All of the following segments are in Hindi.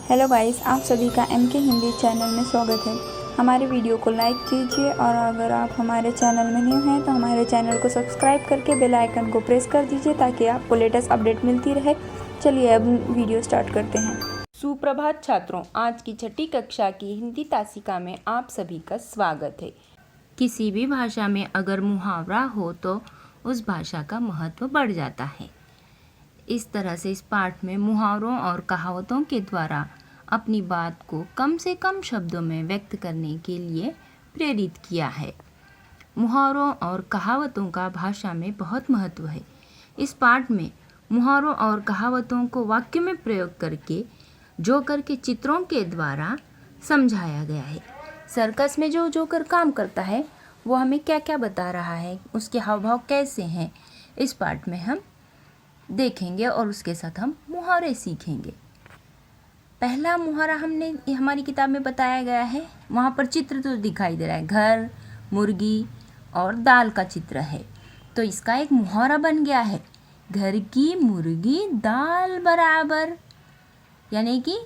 हेलो गाइस, आप सभी का एम के हिंदी चैनल में स्वागत है। हमारे वीडियो को लाइक कीजिए और अगर आप हमारे चैनल में न्यू हैं तो हमारे चैनल को सब्सक्राइब करके बेल आइकन को प्रेस कर दीजिए ताकि आपको लेटेस्ट अपडेट मिलती रहे। चलिए अब वीडियो स्टार्ट करते हैं। सुप्रभात छात्रों, आज की छठी कक्षा की हिंदी तासिका में आप सभी का स्वागत है। किसी भी भाषा में अगर मुहावरा हो तो उस भाषा का महत्व बढ़ जाता है। इस तरह से इस पाठ में मुहावरों और कहावतों के द्वारा अपनी बात को कम से कम शब्दों में व्यक्त करने के लिए प्रेरित किया है। मुहावरों और कहावतों का भाषा में बहुत महत्व है। इस पाठ में मुहावरों और कहावतों को वाक्य में प्रयोग करके जोकर के चित्रों के द्वारा समझाया गया है। सर्कस में जो जोकर काम करता है वो हमें क्या क्या बता रहा है, उसके हाव भाव कैसे हैं, इस पाठ में हम देखेंगे और उसके साथ हम मुहावरे सीखेंगे। पहला मुहावरा हमने हमारी किताब में बताया गया है, वहाँ पर चित्र तो दिखाई दे रहा है, घर, मुर्गी और दाल का चित्र है। तो इसका एक मुहावरा बन गया है, घर की मुर्गी दाल बराबर। यानी कि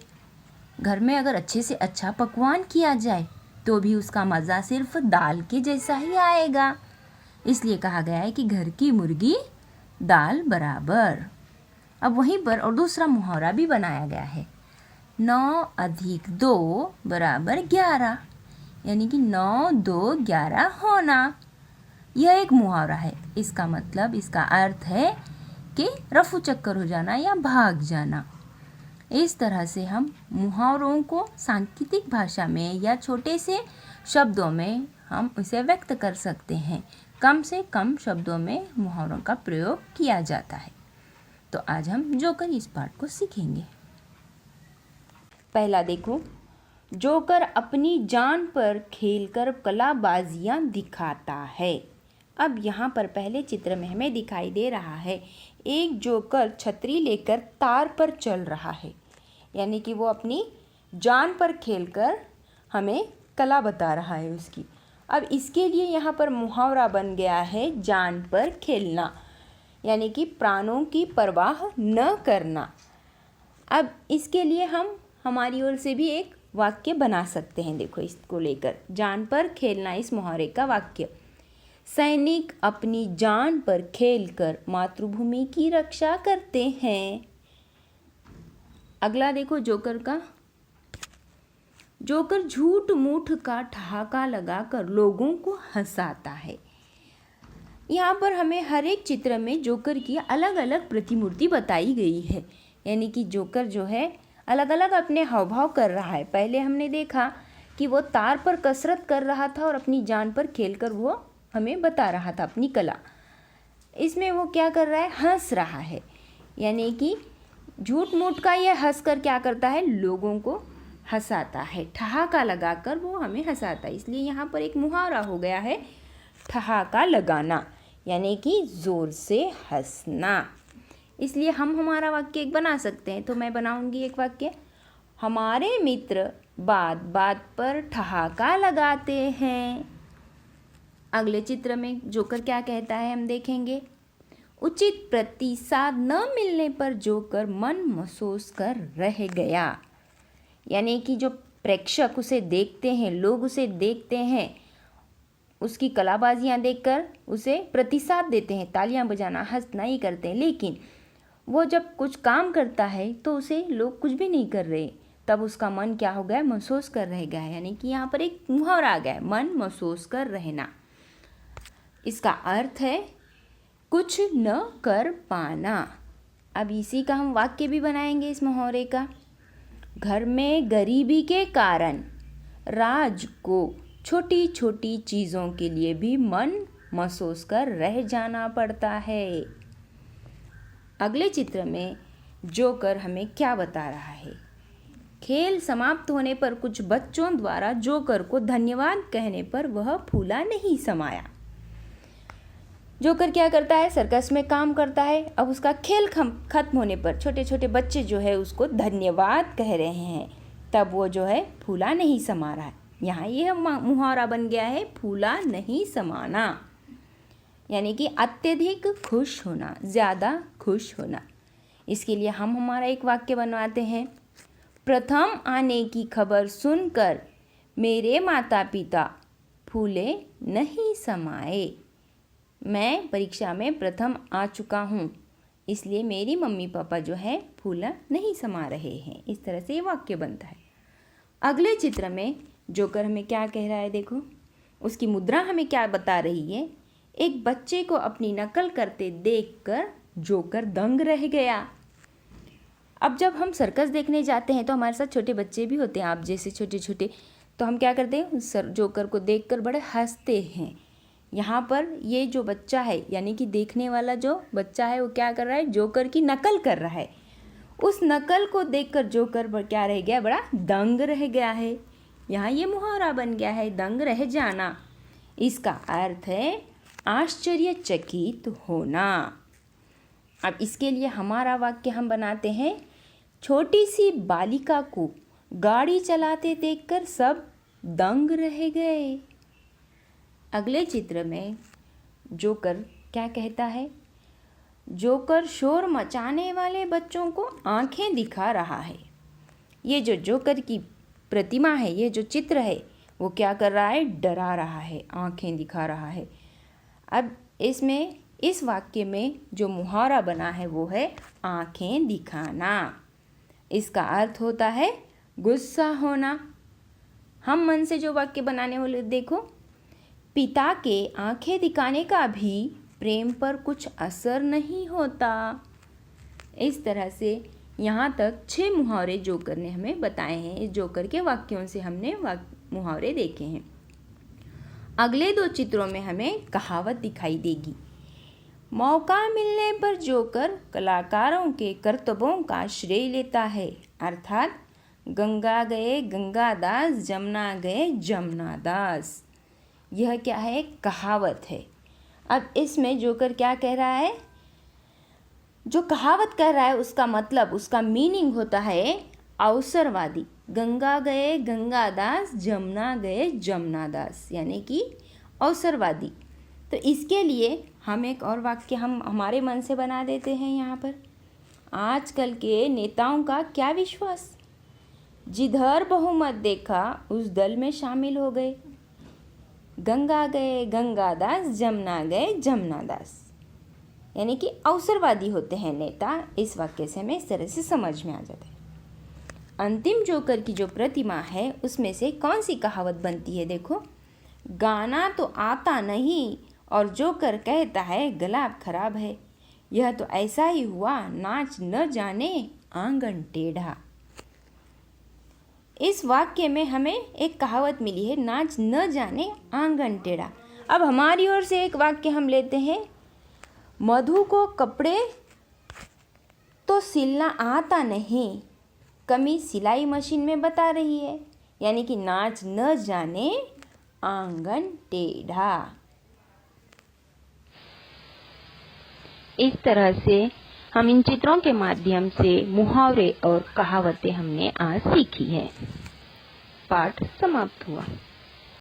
घर में अगर अच्छे से अच्छा पकवान किया जाए तो भी उसका मज़ा सिर्फ दाल के जैसा ही आएगा। इसलिए कहा गया है कि घर की मुर्गी दाल बराबर। अब वहीं पर और दूसरा मुहावरा भी बनाया गया है, 9 + 2 = 11। यानी कि 9, 2, 11 होना। यह एक मुहावरा है। इसका मतलब, इसका अर्थ है कि रफू चक्कर हो जाना या भाग जाना। इस तरह से हम मुहावरों को सांकेतिक भाषा में या छोटे से शब्दों में हम इसे व्यक्त कर सकते हैं। कम से कम शब्दों में मुहावरों का प्रयोग किया जाता है। तो आज हम जोकर इस पाठ को सीखेंगे। पहला देखो, जोकर अपनी जान पर खेलकर कलाबाजियां दिखाता है। अब यहाँ पर पहले चित्र में हमें दिखाई दे रहा है एक जोकर छतरी लेकर तार पर चल रहा है। यानी कि वो अपनी जान पर खेलकर हमें कला बता रहा है उसकी। अब इसके लिए यहाँ पर मुहावरा बन गया है जान पर खेलना, यानी कि प्राणों की परवाह न करना। अब इसके लिए हम हमारी ओर से भी एक वाक्य बना सकते हैं। देखो, इसको लेकर जान पर खेलना, इस मुहावरे का वाक्य, सैनिक अपनी जान पर खेलकर मातृभूमि की रक्षा करते हैं। अगला देखो जोकर का, जोकर झूठ मूठ का ठहाका लगाकर लोगों को हंसाता है। यहाँ पर हमें हर एक चित्र में जोकर की अलग अलग प्रतिमूर्ति बताई गई है। यानी कि जोकर जो है अलग अलग अपने हाव भाव कर रहा है। पहले हमने देखा कि वो तार पर कसरत कर रहा था और अपनी जान पर खेलकर वो हमें बता रहा था अपनी कला। इसमें वो क्या कर रहा है, हंस रहा है। यानी कि झूठ मूठ का ये हंस कर क्या करता है, लोगों को हंसाता है। ठहाका लगाकर वो हमें हंसाता है। इसलिए यहाँ पर एक मुहावरा हो गया है ठहाका लगाना, यानी कि ज़ोर से हंसना। इसलिए हम हमारा वाक्य एक बना सकते हैं। तो मैं बनाऊंगी एक वाक्य, हमारे मित्र बात बात पर ठहाका लगाते हैं। अगले चित्र में जोकर क्या कहता है हम देखेंगे, उचित प्रतिसाद न मिलने पर जोकर मन महसूस कर रह गया। यानी कि जो प्रेक्षक उसे देखते हैं, लोग उसे देखते हैं, उसकी कलाबाजियां देखकर उसे प्रतिसाद देते हैं, तालियां बजाना, हंसना ही करते हैं। लेकिन वो जब कुछ काम करता है तो उसे लोग कुछ भी नहीं कर रहे, तब उसका मन क्या हो गया, महसूस कर रह गया है। यानी कि यहाँ पर एक मुहावरा आ गया है, मन महसूस कर रहना। इसका अर्थ है कुछ न कर पाना। अब इसी का हम वाक्य भी बनाएंगे इस मुहावरे का, घर में गरीबी के कारण राज को छोटी छोटी चीज़ों के लिए भी मन महसूस कर रह जाना पड़ता है। अगले चित्र में जोकर हमें क्या बता रहा है, खेल समाप्त होने पर कुछ बच्चों द्वारा जोकर को धन्यवाद कहने पर वह फूला नहीं समाया। जोकर क्या करता है, सर्कस में काम करता है। अब उसका खेल खत्म होने पर छोटे छोटे बच्चे जो है उसको धन्यवाद कह रहे हैं, तब वो जो है फूला नहीं समा रहा है। यहाँ यह मुहावरा बन गया है फूला नहीं समाना, यानी कि अत्यधिक खुश होना, ज़्यादा खुश होना। इसके लिए हम हमारा एक वाक्य बनवाते हैं, प्रथम आने की खबर सुनकर मेरे माता पिता फूले नहीं समाए। मैं परीक्षा में प्रथम आ चुका हूँ, इसलिए मेरी मम्मी पापा जो है फूला नहीं समा रहे हैं। इस तरह से ये वाक्य बनता है। अगले चित्र में जोकर हमें क्या कह रहा है, देखो उसकी मुद्रा हमें क्या बता रही है। एक बच्चे को अपनी नकल करते देखकर जोकर दंग रह गया। अब जब हम सर्कस देखने जाते हैं तो हमारे साथ छोटे बच्चे भी होते हैं, आप जैसे छोटे छोटे, तो हम क्या करते हैं, जोकर को देखकर बड़े हंसते हैं। यहाँ पर ये जो बच्चा है यानी कि देखने वाला जो बच्चा है वो क्या कर रहा है, जोकर की नकल कर रहा है। उस नकल को देखकर जोकर क्या रह गया, बड़ा दंग रह गया है। यहाँ ये मुहावरा बन गया है, दंग रह जाना। इसका अर्थ है आश्चर्यचकित होना। अब इसके लिए हमारा वाक्य हम बनाते हैं, छोटी सी बालिका को गाड़ी चलाते देखकर सब दंग रह गए। अगले चित्र में जोकर क्या कहता है, जोकर शोर मचाने वाले बच्चों को आंखें दिखा रहा है। ये जो जोकर की प्रतिमा है, ये जो चित्र है, वो क्या कर रहा है, डरा रहा है, आंखें दिखा रहा है। अब इसमें इस वाक्य में जो मुहावरा बना है वो है आंखें दिखाना। इसका अर्थ होता है गुस्सा होना। हम मन से जो वाक्य बनाने वाले, देखो, पिता के आंखें दिखाने का भी प्रेम पर कुछ असर नहीं होता। इस तरह से यहाँ तक 6 मुहावरे जोकर ने हमें बताए हैं। इस जोकर के वाक्यों से हमने मुहावरे देखे हैं। अगले 2 चित्रों में हमें कहावत दिखाई देगी। मौका मिलने पर जोकर कलाकारों के करतबों का श्रेय लेता है, अर्थात गंगा गए गंगादास, जमुना गए जमुनादास। यह क्या है, कहावत है। अब इसमें जोकर क्या कह रहा है, जो कहावत कह रहा है उसका मतलब, उसका मीनिंग होता है अवसरवादी। गंगा गए गंगादास, जमुना गए जमुनादास, यानी कि अवसरवादी। तो इसके लिए हम एक और वाक्य हम हमारे मन से बना देते हैं यहाँ पर। आजकल के नेताओं का क्या विश्वास, जिधर बहुमत देखा उस दल में शामिल हो गए। गंगा गए गंगादास, जमुना गए जमुनादास, यानी कि अवसरवादी होते हैं नेता। इस वाक्य से हमें इस तरह से समझ में आ जाता है। अंतिम जोकर की जो प्रतिमा है उसमें से कौन सी कहावत बनती है, देखो, गाना तो आता नहीं और जोकर कहता है गला खराब है। यह तो ऐसा ही हुआ, नाच न जाने आंगन टेढ़ा। इस वाक्य में हमें एक कहावत मिली है, नाच न जाने आंगन टेढ़ा। अब हमारी ओर से एक वाक्य हम लेते हैं, मधु को कपड़े तो सिलना आता नहीं, कमी सिलाई मशीन में बता रही है, यानी कि नाच न जाने आंगन टेढ़ा। इस तरह से हम इन चित्रों के माध्यम से मुहावरे और कहावतें हमने आज सीखी हैं। पाठ समाप्त हुआ।